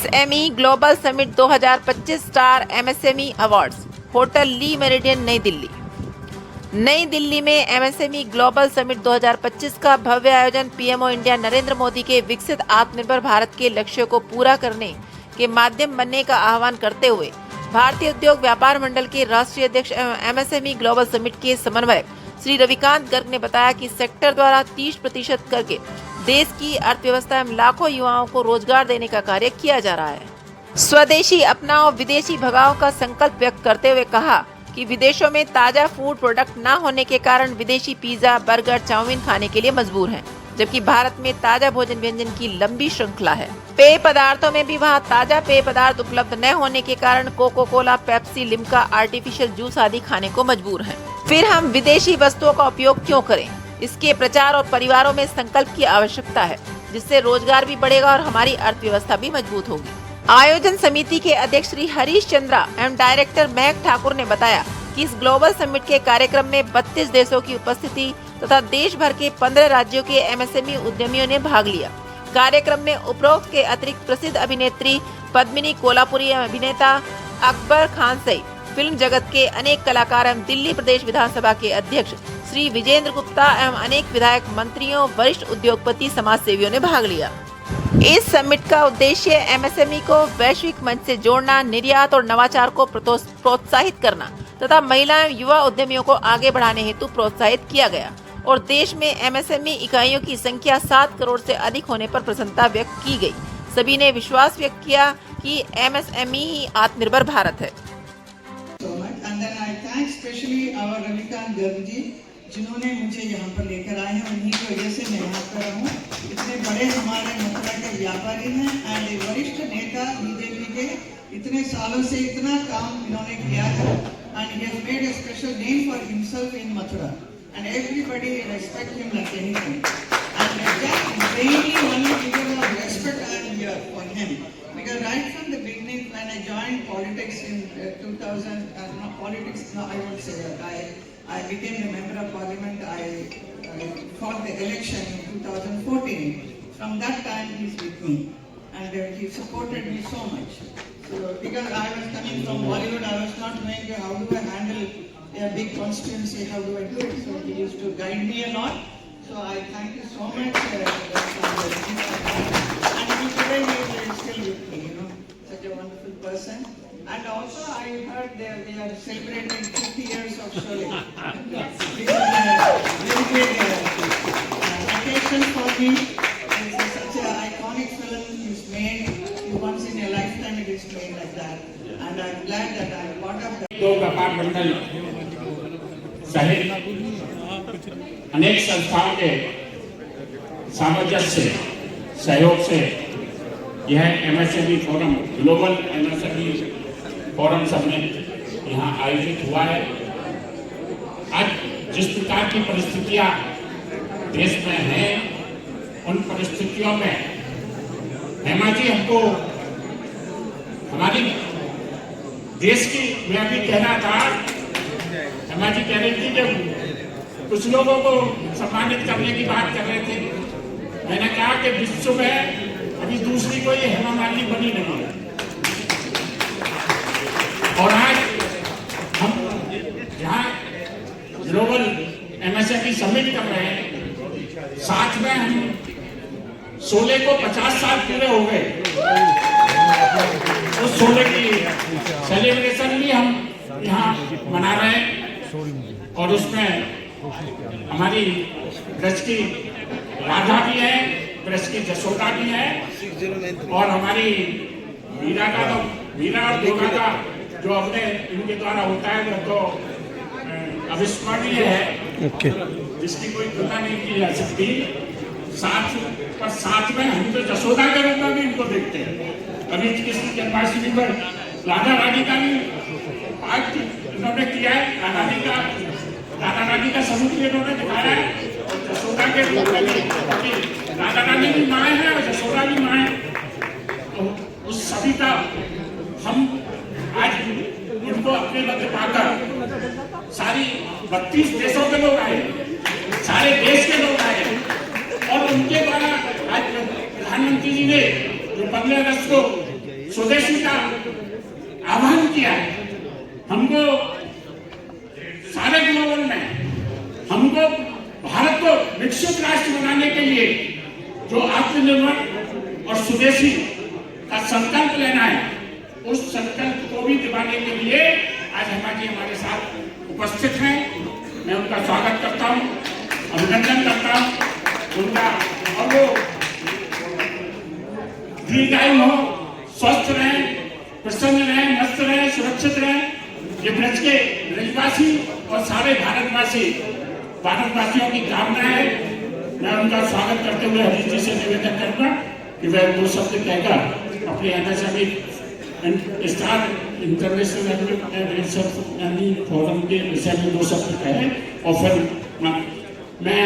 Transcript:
MSME global summit 2025 star MSME awards, hotel ली meridian, नई दिल्ली। नई दिल्ली में एमएसएमई ग्लोबल समिट 2025 का भव्य आयोजन पीएमओ इंडिया नरेंद्र मोदी के विकसित आत्मनिर्भर भारत के लक्ष्यों को पूरा करने के माध्यम बनने का आह्वान करते हुए भारतीय उद्योग व्यापार मंडल के राष्ट्रीय अध्यक्ष एवं एमएसएमई ग्लोबल समिट के समन्वयक श्री रविकांत गर्ग ने बताया कि सेक्टर द्वारा 30% करके देश की अर्थव्यवस्था में लाखों युवाओं को रोजगार देने का कार्य किया जा रहा है। स्वदेशी अपनाओ विदेशी भगाओ का संकल्प व्यक्त करते हुए कहा कि विदेशों में ताजा फूड प्रोडक्ट न होने के कारण विदेशी पिज्जा, बर्गर, चाउमीन खाने के लिए मजबूर हैं, जबकि भारत में ताजा भोजन व्यंजन की लंबी श्रृंखला है। पेय पदार्थों में भी वहाँ ताजा पेय पदार्थ उपलब्ध न होने के कारण Coca Cola, Pepsi, Limca, artificial juice आदि खाने को मजबूर हैं। फिर हम विदेशी वस्तुओं का उपयोग क्यों करें? इसके प्रचार और परिवारों में संकल्प की आवश्यकता है, जिससे रोजगार भी बढ़ेगा और हमारी अर्थव्यवस्था भी मजबूत होगी। आयोजन समिति के अध्यक्ष श्री हरीश चंद्रा एवं डायरेक्टर महक ठाकुर ने बताया कि इस ग्लोबल समिट के कार्यक्रम में 32 देशों की उपस्थिति तथा देश भर के 15 राज्यों के एमएसएमई उद्यमियों ने भाग लिया। कार्यक्रम में उपरोक्त के अतिरिक्त प्रसिद्ध अभिनेत्री पद्मिनी कोल्हापुरी एवं अभिनेता अकबर खान सहित फिल्म जगत के अनेक कलाकार एवं दिल्ली प्रदेश विधानसभा के अध्यक्ष श्री विजेंद्र गुप्ता एवं अनेक विधायक, मंत्रियों, वरिष्ठ उद्योगपति, समाज सेवियों ने भाग लिया। इस समिट का उद्देश्य एमएसएमई को वैश्विक मंच से जोड़ना, निर्यात और नवाचार को प्रोत्साहित करना तथा महिला एवं युवा उद्यमियों को आगे बढ़ाने हेतु प्रोत्साहित किया गया और देश में एमएसएमई इकाइयों की संख्या 7 करोड़ से अधिक होने पर प्रसन्नता व्यक्त की गई। सभी ने विश्वास व्यक्त किया कि एमएसएमई ही आत्मनिर्भर भारत है। जिन्होंने मुझे यहाँ पर लेकर आए हैं, उन्हीं की वजह से मैं यहाँ पर हूँ। इतने बड़े हमारे मथुरा के व्यापारी हैं एंड वरिष्ठ नेता बीजेपी के, इतने सालों से इतना काम इन्होंने किया है and he has made a special name for himself in Mathura and everybody respect him like anything and just daily one figure of respect I am here for him because right from the beginning when I joined politics in 2000 I would say I became a member of parliament. I fought the election in 2014. From that time he's with me and he supported me so much. So because I was coming from Bollywood, I was not knowing how do I handle a big constituency, how do I do it. So he used to guide me a lot. So I thank you so much. And today he is still with me, you know, such a wonderful person. And also I heard they are celebrating 50 years of Sholay. This is a very big occasion for me. This is such an iconic film is made. Once in a lifetime it is made like that. And I'm glad that I'm part of that. उद्योग व्यापार मंडल सहित अनेक संस्थाओं के सामंजस्य सहयोग से यह MSME forum, global MSME forum summit यहाँ आयोजित हुआ है। आज जिस प्रकार की परिस्थितियाँ देश में हैं, उन परिस्थितियों में हेमा जी हमको हमारी देश की, मैं अभी कह रहा था, हेमा जी कह रही थी कि कुछ लोगों को सम्मानित करने की बात कर रहे थे। मैंने कहा कि विश्व में अभी दूसरी कोई हेमा मालिनी बनी नहीं है और आज हम यहाँ ग्लोबल एमएसएमई समिट कर रहे हैं, साथ में हम 16 को 50 साल पूरे हो गए। उस 16 की सेलिब्रेशन भी हम यहाँ मना रहे हैं और उसमें हमारी ब्रज की राधा भी है, ब्रज की जसोदा भी है और हमारी मीरा और दुर्गा का जो अपने इनके द्वारा होता है वो तो अविस्मरणीय है, जिसकी कोई तुलना नहीं की जा सकती। साथ में हम तो जसोदा के रूप में भी इनको देखते हैं। अभी कृष्ण जन्माष्टमी पर राधा रानी का भी आज इन्होंने किया है, राधा रानी का स्वरूप भी इन्होंने दिखाया है और जसोदा के रूप में भी, राधा रानी भी माँ है और जसोदा भी माँ है। तो उस सभी का हम आज इनको अपने मध्य पाकर सारी 32 देशों के लोग आए, सारे देश के लोग आए और उनके द्वारा आज प्रधानमंत्री जी ने जो 15 अगस्त को स्वदेशी का आह्वान किया। हमको सारे ग्लोबल में हमको भारत को विकसित राष्ट्र बनाने के लिए जो आत्मनिर्भर और स्वदेशी का संकल्प लेना है, उस संकल्प को भी दिवाने के लिए आज हेमा जी हमारे साथ उपस्थित हैं। मैं उनका स्वागत करता हूं, अभिनंदन करता हूं उनका, और वो दीर्घायु हो, स्वस्थ रहें, प्रसन्न रहें, मस्त रहें, सुरक्षित रहें। ये ब्रज के ब्रजवासी और सारे भारतवासियों की कामना है। मैं उनका स्वागत करते हुए हरीश जी से निवेदन करूंगा कि वह 2 शब्द कहकर अपने एमएसएमई स्टार इंटरनेशनल फोरम के विषय में 2 शब्द कहे और फिर मैं